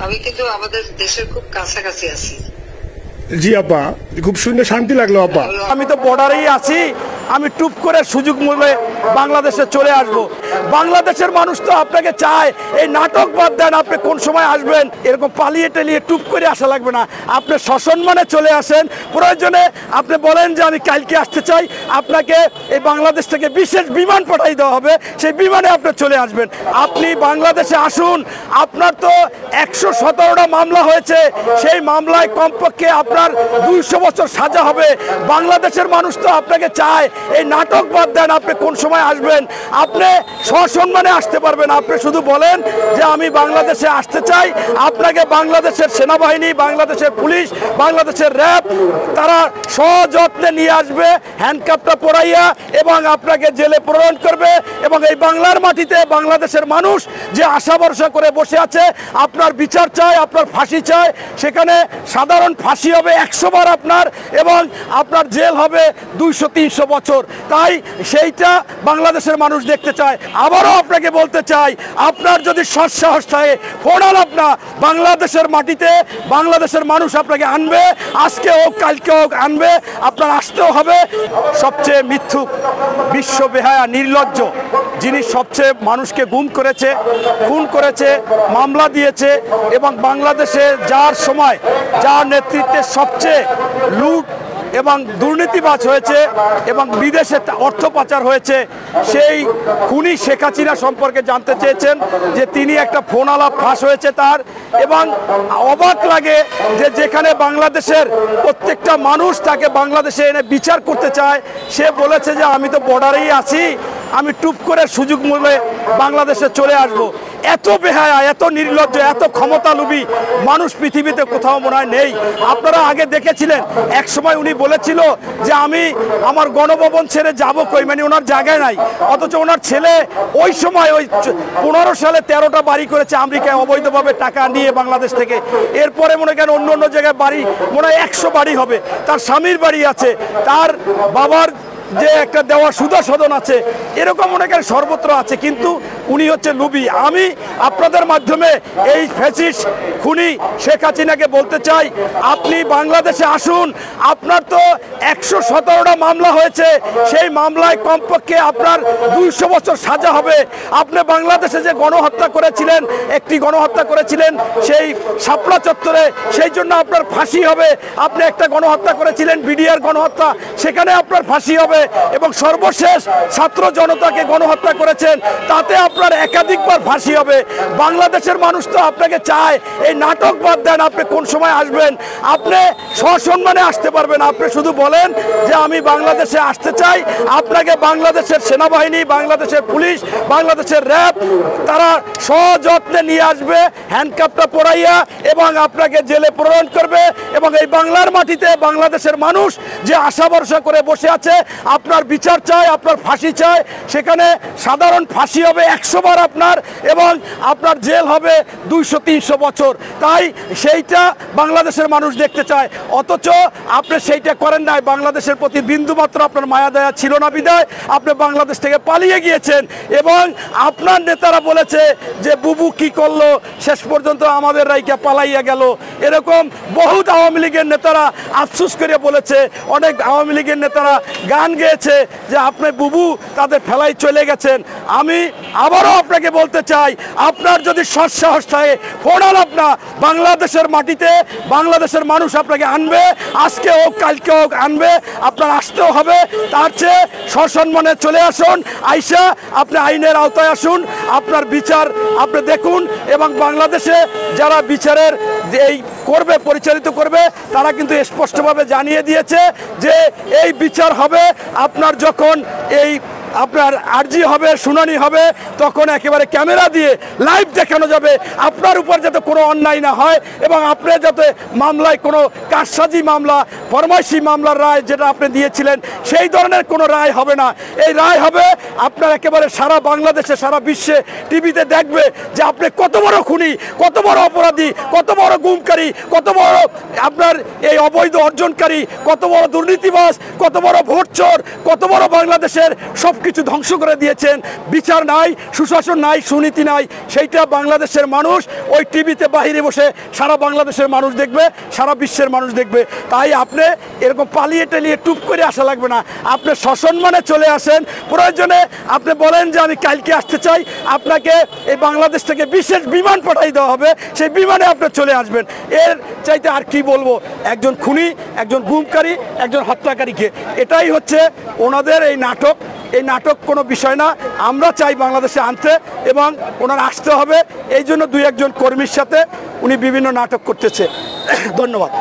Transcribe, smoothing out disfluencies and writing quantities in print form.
আমি কিন্তু আমাদের দেশের খুব কাছাকাছি আছি। জি আপা, খুব সুন্দর, শান্তি লাগলো আপা। আমি তো বর্ডারেই আছি, আমি টুপ করে সুযোগ মূল্যে বাংলাদেশে চলে আসব। বাংলাদেশের মানুষ তো আপনাকে চায়, এই নাটক বাদ দেন, আপনি কোন সময় আসবেন, এরকম পালিয়ে টেলিয়ে টুপ করে আসা লাগবে না, আপনি সসম্মানে চলে আসেন। প্রয়োজনে আপনি বলেন যে আমি কালকে আসতে চাই, আপনাকে এই বাংলাদেশ থেকে বিশেষ বিমান পাঠাই দেওয়া হবে, সেই বিমানে আপনি চলে আসবেন। আপনি বাংলাদেশে আসুন। আপনার তো 117টা মামলা হয়েছে, সেই মামলায় কমপক্ষে আপনার 200 বছর সাজা হবে। বাংলাদেশের মানুষ তো আপনাকে চায়, এই নাটক বাদ দেন, আপনি কোন সময় আসবেন, আপনি সসম্মানে আসতে পারবেন। আপনি শুধু বলেন যে আমি বাংলাদেশে আসতে চাই, আপনাকে বাংলাদেশের সেনাবাহিনী, বাংলাদেশের পুলিশ, বাংলাদেশের র্যাব তারা সযত্নে নিয়ে আসবে, হ্যান্ডকাপটা পরাইয়া, এবং আপনাকে জেলে প্রেরণ করবে। এবং এই বাংলার মাটিতে বাংলাদেশের মানুষ যে আশা ভরসা করে বসে আছে, আপনার বিচার চায়, আপনার ফাঁসি চায়, সেখানে সাধারণ ফাঁসি হবে 100 বার আপনার, এবং আপনার জেল হবে 200-300 বছর। তাই সেইটা বাংলাদেশের মানুষ দেখতে চায়। আবারও আপনাকে বলতে চাই, আপনার যদি সৎসাহস থাকে, ফোনাল আপনার বাংলাদেশের মাটিতে বাংলাদেশের মানুষ আপনাকে আনবে, আজকে হোক কালকে হোক আনবে, আপনার আসতেও হবে। সবচেয়ে মিথ্যুক, বিশ্ব বেহায়া, নির্লজ্জ, যিনি সবচেয়ে মানুষকে গুম করেছে, খুন করেছে, মামলা দিয়েছে, এবং বাংলাদেশে যার সময়, যার নেতৃত্বে সবচেয়ে লুট এবং দুর্নীতিবাজ হয়েছে এবং বিদেশে অর্থ পাচার হয়েছে, সেই খুনি শেখ হাসিনা সম্পর্কে জানতে চেয়েছেন যে তিনি একটা ফোন আলাপ ফাঁস হয়েছে তার। এবং অবাক লাগে যে যেখানে বাংলাদেশের প্রত্যেকটা মানুষ তাকে বাংলাদেশে এনে বিচার করতে চায়, সে বলেছে যে আমি তো বর্ডারেই আছি, আমি টুপ করে সুযোগ মূল্যে বাংলাদেশে চলে আসব। এত বেহায়া, এত নির্লজ্জ, এত ক্ষমতালোভী মানুষ পৃথিবীতে কোথাও মনে হয় নেই। আপনারা আগে দেখেছিলেন, এক সময় উনি বলেছিল যে আমি আমার গণভবন ছেড়ে যাব কই, মানে ওনার জায়গায় নাই। অথচ ওনার ছেলে ওই সময়, ওই 15 সালে 13টা বাড়ি করেছে আমেরিকায় অবৈধভাবে টাকা নিয়ে বাংলাদেশ থেকে। এরপরে মনে করেন অন্য অন্য জায়গায় বাড়ি মনে হয় 100 বাড়ি হবে। তার স্বামীর বাড়ি আছে, তার বাবার যে একটা দেওয়া সুদা সদন আছে, এরকম অনেকের সর্বত্র আছে, কিন্তু উনি হচ্ছে লুবি। আমি আপনাদের মাধ্যমে এই ফ্যাসিস্ট খুনি শেখ হাসিনাকে বলতে চাই, আপনি বাংলাদেশে আসুন। আপনার তো 117টা মামলা হয়েছে, সেই মামলায় কমপক্ষে আপনার 200 বছর সাজা হবে। আপনি বাংলাদেশে যে গণহত্যা করেছিলেন, একটি গণহত্যা করেছিলেন সেই শাপলা চত্বরে, সেই জন্য আপনার ফাঁসি হবে। আপনি একটা গণহত্যা করেছিলেন, বিডিআর গণহত্যা, সেখানে আপনার ফাঁসি হবে। এবং সর্বশেষ ছাত্র জনতাকে গণহত্যা করেছেন, তাতে আপনার একাধিকবার ফাঁসি হবে। বাংলাদেশের মানুষ তো আপনাকে চায়, এই নাটক বাদ দেন, আপনি কোন সময় আসবেন, আপনি সসম্মানে আসতে পারবেন। আপনি শুধু বলেন যে আমি বাংলাদেশে আসতে চাই, আপনাকে বাংলাদেশের সেনাবাহিনী, বাংলাদেশের পুলিশ, বাংলাদেশের র্যাব তারা সযত্নে নিয়ে আসবে, হ্যান্ডকাপটা পরাইয়া, এবং আপনাকে জেলে প্রেরণ করবে। এবং এই বাংলার মাটিতে বাংলাদেশের মানুষ যে আশা ভরসা করে বসে আছে, আপনার বিচার চায়, আপনার ফাঁসি চায়, সেখানে সাধারণ ফাঁসি হবে 100 বার আপনার, এবং আপনার জেল হবে 200-300 বছর। তাই সেইটা বাংলাদেশের মানুষ দেখতে চায়। অথচ আপনি সেইটা করেন নাই। বাংলাদেশের প্রতি বিন্দুমাত্র আপনার মায়া দয়া ছিল না বিধায় আপনি বাংলাদেশ থেকে পালিয়ে গিয়েছেন। এবং আপনার নেতারা বলেছে যে বুবু কি করলো, শেষ পর্যন্ত আমাদের রাইকা পালাইয়া গেল। এরকম বহুত আওয়ামী লীগের নেতারা আফসোস করে বলেছে, অনেক আওয়ামী লীগের নেতারা গান গেয়েছে যে আপনি বুবু তাদের ফেলাই চলে গেছেন। আমি আবারও আপনাকে বলতে চাই, আপনার যদি সৎসাহস থাকে, ফোনাল আপনার বাংলাদেশের মাটিতে বাংলাদেশের মানুষ আপনাকে আনবে, আজকে হোক কালকে হোক আনবে, আপনার আসতেও হবে। তার চেয়ে সসম্মানে চলে আসুন, আইসা আপনি আইনের আওতায় আসুন, আপনার বিচার আপনি দেখুন। এবং বাংলাদেশে যারা বিচারের এই করবে, পরিচালিত করবে, তারা কিন্তু স্পষ্টভাবে জানিয়ে দিয়েছে যে এই বিচার হবে আপনার যখন এই আপনার আরজি হবে, শুনানি হবে, তখন একেবারে ক্যামেরা দিয়ে লাইভ দেখানো যাবে আপনার উপর যাতে কোনো অন্যায় না হয়, এবং আপনি যাতে মামলায় কোনো কারসাজি মামলা, ফরমাইশি মামলার রায় যেটা আপনি দিয়েছিলেন, সেই ধরনের কোনো রায় হবে না। এই রায় হবে আপনার একেবারে সারা বাংলাদেশে, সারা বিশ্বে টিভিতে দেখবে যে আপনি কত বড় খুনি, কত বড় অপরাধী, কত বড় গুমকারী, কত বড় আপনার এই অবৈধ অর্জনকারী, কত বড় দুর্নীতিবাজ, কত বড় ভোট চোর, কত বড় বাংলাদেশের সব কিছু ধ্বংস করে দিয়েছেন, বিচার নাই, সুশাসন নাই, সুনীতি নাই, সেইটা বাংলাদেশের মানুষ ওই টিভিতে বাহিরে বসে সারা বাংলাদেশের মানুষ দেখবে, সারা বিশ্বের মানুষ দেখবে। তাই আপনি এরকম পালিয়ে টেলিয়ে টুপ করে আসা লাগবে না, আপনি সসম্মানে চলে আসেন। প্রয়োজনে আপনি বলেন যে আমি কালকে আসতে চাই, আপনাকে এই বাংলাদেশ থেকে বিশেষ বিমান পাঠিয়ে দেওয়া হবে, সেই বিমানে আপনি চলে আসবেন। এর চাইতে আর কি বলবো, একজন খুনি, একজন গুমকারী, একজন হত্যাকারীকে, এটাই হচ্ছে ওনাদের এই নাটক। এই নাটক কোনো বিষয় না, আমরা চাই বাংলাদেশে আনতে এবং ওনার আসতে হবে। এই জন্য দুই একজন কর্মীর সাথে উনি বিভিন্ন নাটক করতেছে। ধন্যবাদ।